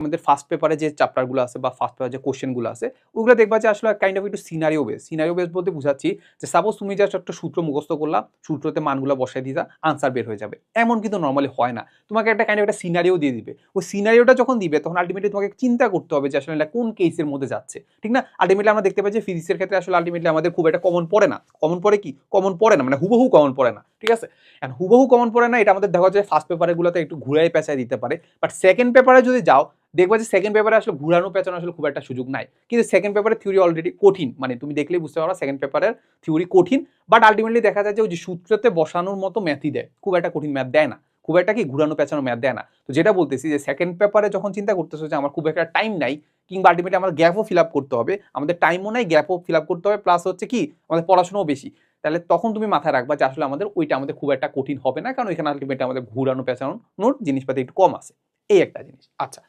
আমাদের ফার্স্ট পেপারে যে চ্যাপ্টারগুলো আছে বা ফার্স্ট পেপারে যে কোশ্চেনগুলো আছে ওগুলো দেখবা যে আসলে কাইন্ড অফ একটু সিনারিও বেস বলতে বুঝাচ্ছি যে সাপোজ তুমি জাস্ট একটা সূত্র মুখস্থ করলা, সূত্রতে মানগুলো বসাই দিতা, আনসার বের হয়ে যাবে, এমন কিন্তু নর্মালি হয় না। তোমাকে একটা কাইন্ড অফ একটা সিনারিও দিয়ে দিবে, ওই সিনারিওটা যখন দিবে তখন আলটিমেটলি তোমাকে চিন্তা করতে হবে যে আসলে এটা কোন কেসের মধ্যে যাচ্ছে, ঠিক না? আলটিমেটলি আমরা দেখতে পাই যে ফিজিক্সের ক্ষেত্রে আসলে আলটিমেটলি আমাদের খুব একটা কমন পড়ে না, কমন পড়ে না মানে হুবহু কমন পড়ে না, ঠিক আছে? এন্ড হুবহু কমন পড়ে না, এটা আমাদের দেখা যায় ফার্স্ট পেপারগুলোতে একটু ঘুরাই পেঁচাই দিতে পারে, বাট সেকেন্ড পেপারে যদি যাও দেখবা যে সেকেন্ড পেপারে আসলে ঘুরানো পেঁচানো আসলে খুব একটা সুযোগ নাই। কিন্তু সেকেন্ড পেপারের থিওরি অলরেডি কঠিন, মানে তুমি দেখলেই বুঝতে পারবা সেকেন্ড পেপারের থিওরি কঠিন, বাট আলটিমেটলি দেখা যায় যে ওই যে সূত্রতে বসানোর মতো ম্যাথই দেয়, খুব একটা কঠিন ম্যাথ দেয় না, খুব একটা কি ঘুরানো পেঁচানো ম্যাথ দেয় না। তো যেটা বলতেছি যে সেকেন্ড পেপারে যখন চিন্তা করতেছো যে আমার খুব একটা টাইম নাই, কিংবা আলটিমেটলি আমার গ্যাপও ফিল আপ করতে হবে, আমাদের টাইমও নাই, গ্যাপও ফিল আপ করতে হবে, প্লাস হচ্ছে কি আমাদের পড়াশোনাও বেশি, তাহলে তখন তুমি মাথায় রাখবা যে আসলে ওইটা আমাদের খুব একটা কঠিন হবে না, কারণ এখানে আলটিমেটলি আমাদের ঘুরানো পেঁচানোর জিনিসপাতি একটু কম আছে। এই একটা জিনিস। আচ্ছা,